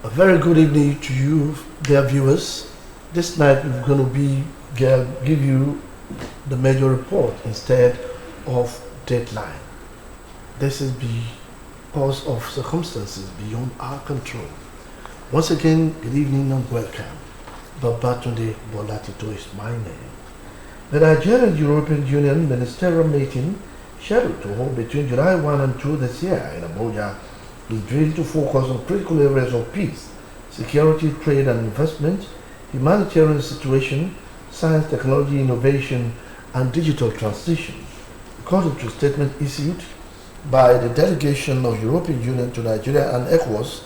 A very good evening to you, dear viewers. This night we're going to give you the major report instead of deadline. This is because of circumstances beyond our control. Once again, good evening and welcome. Babatunde Bolatito is my name. The Nigerian European Union ministerial meeting scheduled to hold between July 1 and 2 this year in Abuja is driven to focus on critical areas of peace, security, trade and investment, humanitarian situation, science, technology, innovation, and digital transition. According to a statement issued by the delegation of European Union to Nigeria and ECOWAS,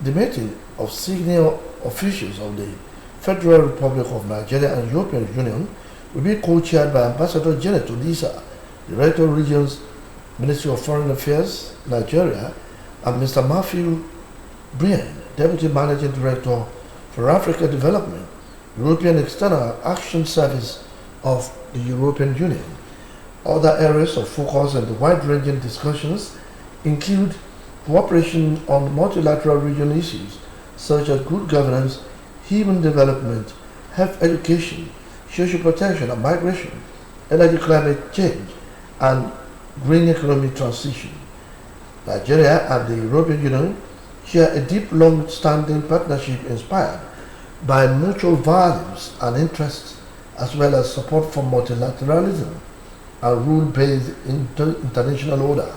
the meeting of senior officials of the Federal Republic of Nigeria and European Union will be co-chaired by Ambassador Janet Odisa, Director of Regions, Ministry of Foreign Affairs, Nigeria, and Mr. Matthew Brian, Deputy Managing Director for Africa Development, European External Action Service of the European Union. Other areas of focus and the wide-ranging discussions include cooperation on multilateral regional issues such as good governance, human development, health education, social protection and migration, energy climate change, and green economic transition. Nigeria and the European Union share a deep, long-standing partnership inspired by mutual values and interests, as well as support for multilateralism and rule-based international order.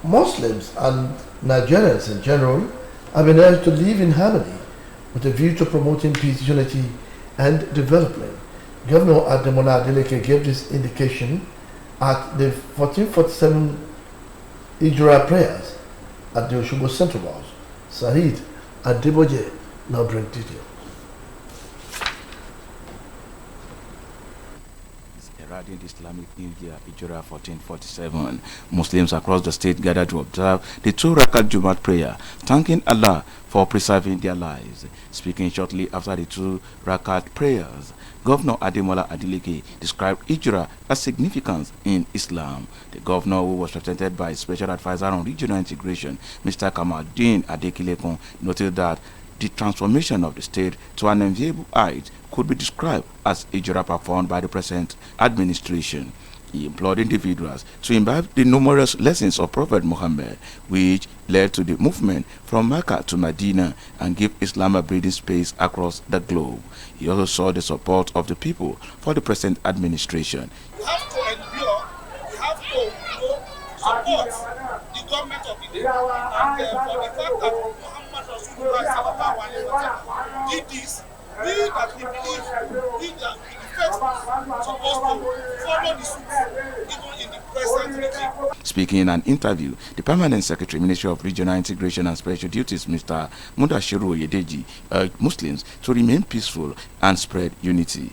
Muslims and Nigerians in general have been urged to live in harmony with a view to promoting peace, unity, and development. Governor Adeleke gave this indication at the 1447 Ijra prayers at the Osogbo Central Mosque. Saheed Adeboje now bring details. Regarding the Islamic New Year, Ijra 1447, Muslims across the state gathered to observe the 2 Rakat Jumat prayer, thanking Allah for preserving their lives. Speaking shortly after the 2 Rakat prayers, Governor Adeleke described Ijra as significant in Islam. The governor, who was represented by Special Advisor on Regional Integration, Mr. Kamaldeen Adekilekan, noted that the transformation of the state to an enviable height could be described as Ijra performed by the present administration. He implored individuals to imbibe the numerous lessons of Prophet Muhammad, which led to the movement from Mecca to Medina and give Islam a breathing space across the globe. He also saw the support of the people for the present administration. We have to endure, we have to support the government of the day, and for the fact that Muhammad Rasulullah did this, we that we believe, we that we supposed to follow the suit, even in the present regime. Speaking in an interview, the Permanent Secretary, Ministry of Regional Integration and Special Duties, Mr. Mudashiru Oyedeji, urged Muslims to remain peaceful and spread unity.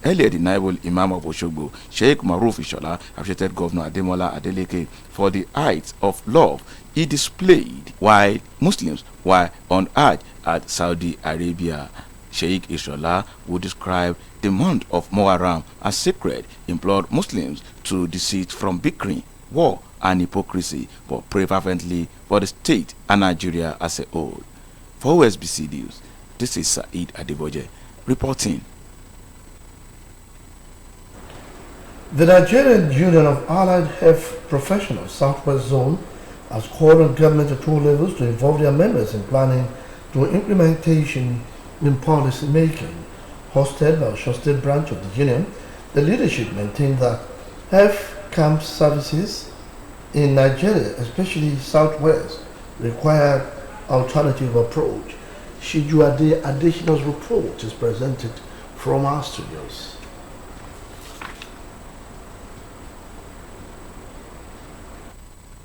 Earlier, the Naibul Imam of Osogbo, Sheikh Maruf Ishola, appreciated Governor Ademola Adeleke for the height of love he displayed while Muslims were on Hajj at Saudi Arabia. Sheikh Ishola, who described the month of Muharram as sacred, implored Muslims to desist from bickering, war, and hypocrisy, but pray fervently for the state and Nigeria as a whole. For OSBC News, this is Saheed Adeboje reporting. The Nigerian Union of Allied Health Professionals Southwest Zone has called on government at all levels to involve their members in planning to implementation in policy making. Hosted by Osun State branch of the union, the leadership maintained that health camp services in Nigeria, especially Southwest, require alternative approach. Shijuade additional report is presented from our studios.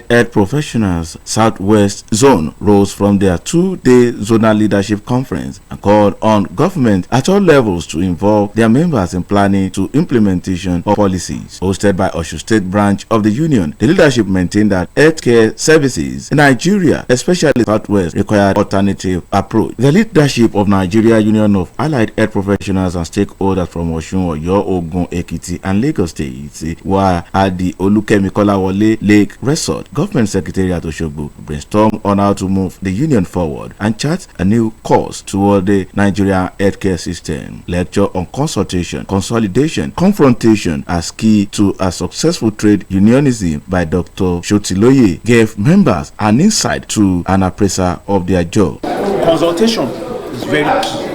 Health Professionals Southwest Zone rose from their 2-day zonal leadership conference and called on government at all levels to involve their members in planning to implementation of policies. Hosted by Osun State branch of the union, the leadership maintained that healthcare services in Nigeria, especially Southwest, required alternative approach. The leadership of Nigeria Union of Allied Health Professionals and stakeholders from Osun, Oyo, Ogun, Ekiti and Lagos states were at the Olukemi Kolawole Lake Resort Government Secretariat Osogbo to brainstorm on how to move the union forward and chart a new course toward the Nigerian healthcare system. Lecture on consultation, consolidation, confrontation as key to a successful trade unionism by Dr. Shotiloye gave members an insight to an appraisal of their job. Consultation is very key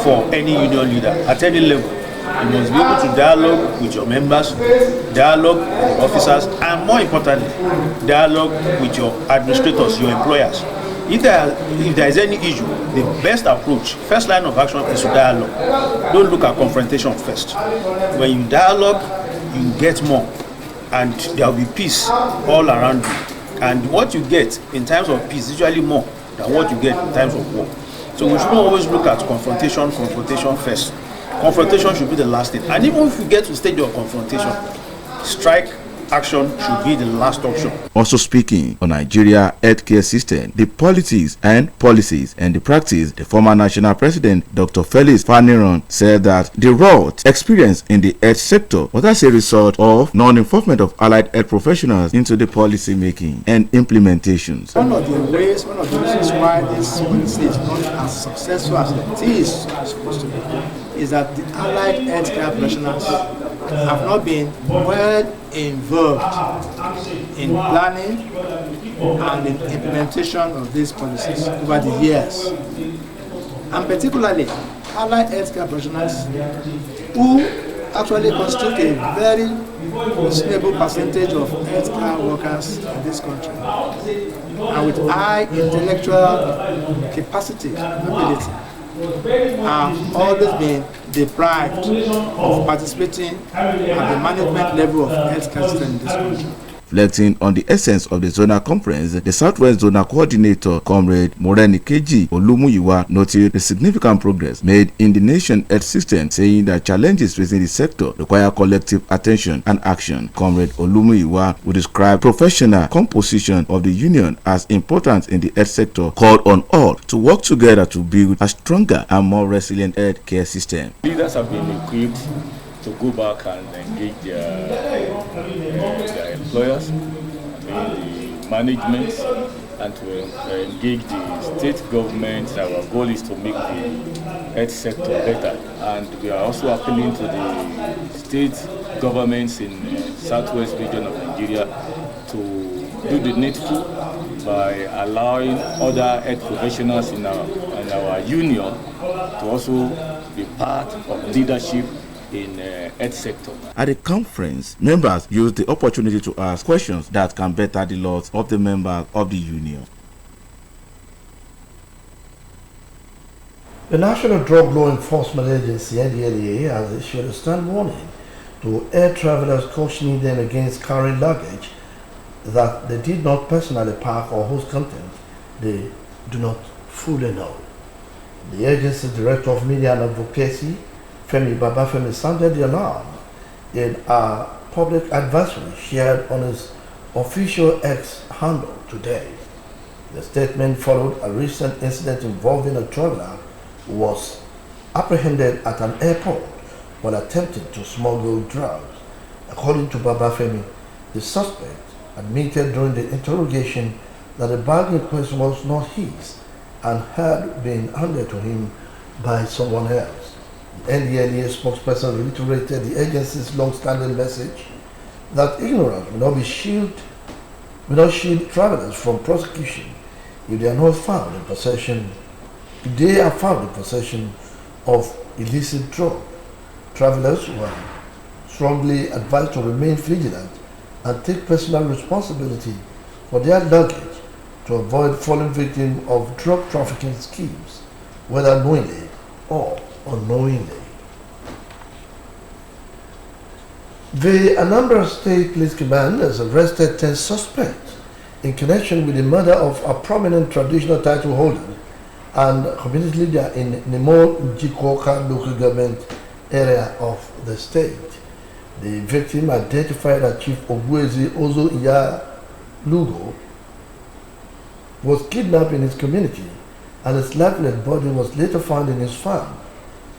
for any union leader at any level. You must be able to dialogue with your members, dialogue with the officers, and more importantly, dialogue with your administrators, your employers. If there is any issue, the best approach, first line of action is to dialogue. Don't look at confrontation first. When you dialogue, you get more, and there will be peace all around you. And what you get in times of peace is usually more than what you get in times of war. So we shouldn't always look at confrontation first. Confrontation should be the last thing. And even if we get to the stage of confrontation, strike action should be the last option. Also speaking on Nigeria healthcare system, the politics and policies and the practice, the former national president Dr. Felix Faniran said that the rot experienced in the health sector was as a result of non-involvement of allied health professionals into the policy making and implementations. One of the reasons why this policy is not as successful as it is supposed to be is that the allied healthcare professionals have not been well involved in planning and in implementation of these policies over the years. And particularly, allied healthcare professionals who actually constitute a very reasonable percentage of healthcare workers in this country, and with high intellectual capacity and ability, have always been deprived of participating at the management level of healthcare system in this country. Reflecting on the essence of the zonal conference, the Southwest Zonal Coordinator, Comrade Morenikeji Olumuyiwa, noted the significant progress made in the nation health system, saying that challenges facing the sector require collective attention and action. Comrade Olumuyiwa, who described professional composition of the union as important in the health sector, called on all to work together to build a stronger and more resilient health care system. Leaders have been equipped to go back and engage their employers, the management, and to engage the state government. Our goal is to make the health sector better, and we are also appealing to the state governments in southwest region of Nigeria to do the needful by allowing other health professionals in our union to also be part of leadership in health sector. At the conference, members used the opportunity to ask questions that can better the lot of the members of the union. The National Drug Law Enforcement Agency, NDLEA, has issued a stern warning to air travelers, cautioning them against carrying luggage that they did not personally pack or whose content they do not fully know. The agency's Director of Media and Advocacy, Femi Babafemi, sounded the alarm in a public advisory shared on his official X handle today. The statement followed a recent incident involving a traveler who was apprehended at an airport while attempting to smuggle drugs. According to Babafemi, the suspect admitted during the interrogation that the bag in question was not his and had been handed to him by someone else. The NDLEA spokesperson reiterated the agency's long-standing message that ignorance will not shield travelers from prosecution if they are found in possession of illicit drug. Travelers were strongly advised to remain vigilant and take personal responsibility for their luggage to avoid falling victim of drug trafficking schemes, whether knowingly or unknowingly. The Anambra State Police Command has arrested 10 suspects in connection with the murder of a prominent traditional title holder and community leader in Nemo Njikoka local government area of the state. The victim, identified as Chief Ogwezi Ozo Iya Lugo, was kidnapped in his community, and his lifeless body was later found in his farm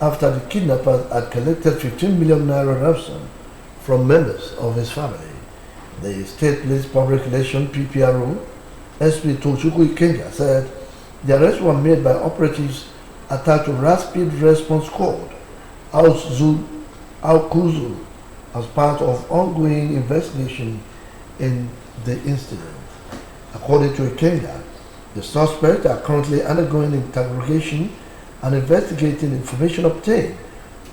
after the kidnappers had collected 15 million naira ransom from members of his family. The State Police Public Relations PPRO, SP Tochukwu Ikenga, said the arrests were made by operatives attached to Rapid Response Squad, Aukuzu, as part of ongoing investigation in the incident. According to Ikenga, the suspects are currently undergoing interrogation and investigating information obtained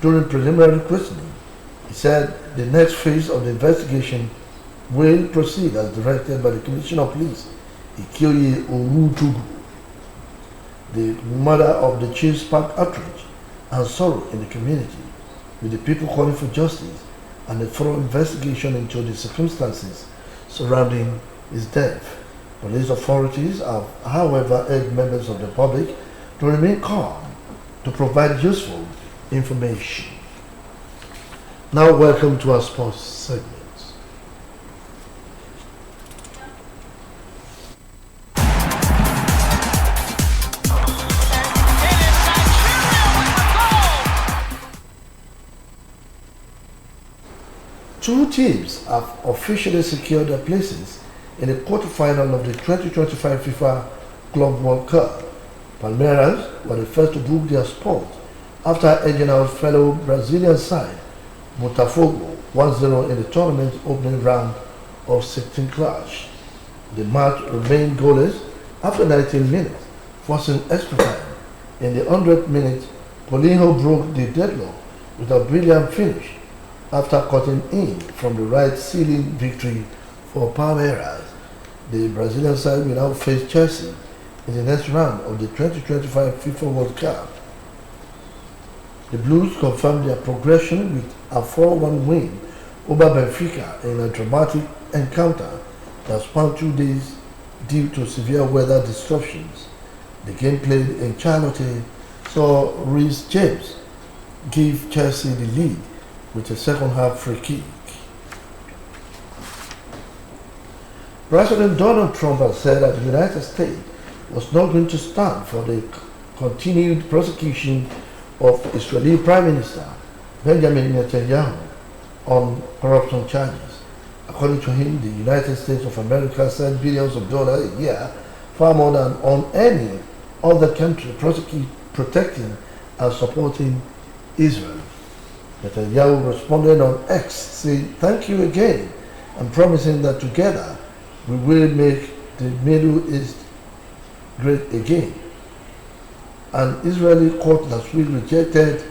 during preliminary questioning. He said the next phase of the investigation will proceed as directed by the Commissioner of Police, Ikioye Orutugu. The murder of the chief sparked outrage and sorrow in the community, with the people calling for justice and a thorough investigation into the circumstances surrounding his death. Police authorities have, however, urged members of the public to remain calm to provide useful information. Now, welcome to our sports segment. Two teams have officially secured their places in the quarterfinal of the 2025 FIFA Club World Cup. Palmeiras were the first to book their spot after edging out fellow Brazilian side Botafogo 1-0 in the tournament's opening round of 16 clash. The match remained goalless after 19 minutes, forcing extra time. In the 100th minute, Paulinho broke the deadlock with a brilliant finish after cutting in from the right, sealing victory for Palmeiras. The Brazilian side will now face Chelsea in the next round of the 2025 FIFA World Cup. The Blues confirmed their progression with a 4-1 win over Benfica in a dramatic encounter that spanned 2 days due to severe weather disruptions. The game played in Charlotte saw Reece James give Chelsea the lead with a second half free kick. President Donald Trump has said that the United States was not going to stand for the continued prosecution of Israeli Prime Minister Benjamin Netanyahu on corruption charges. According to him, the United States of America sent billions of dollars a year, far more than on any other country protecting and supporting Israel. Netanyahu responded on X, saying, "Thank you again, and promising that together we will make the Middle East great again." An Israeli court last week rejected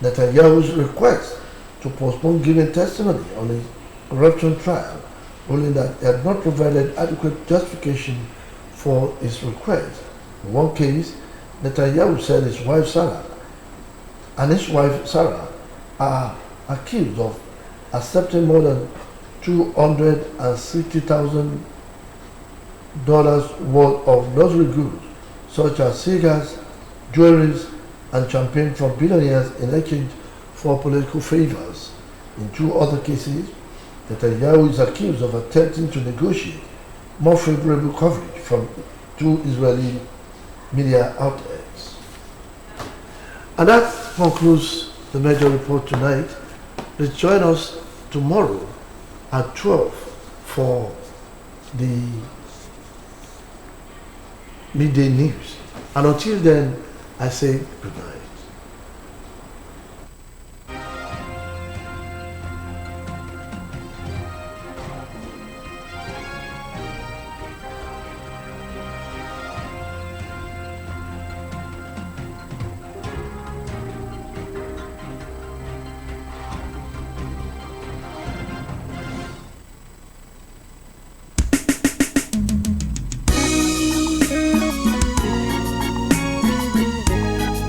Netanyahu's request to postpone giving testimony on his corruption trial, ruling that he had not provided adequate justification for his request. In one case, Netanyahu said his wife Sarah are accused of accepting more than $260,000 worth of luxury goods, such as cigars, jewelries, and champagne from billionaires in exchange for political favors. In 2 other cases, Netanyahu is accused of attempting to negotiate more favorable coverage from 2 Israeli media outlets. And that concludes the major report tonight. Please join us tomorrow at 12 for the midday news. And until then, I say good night.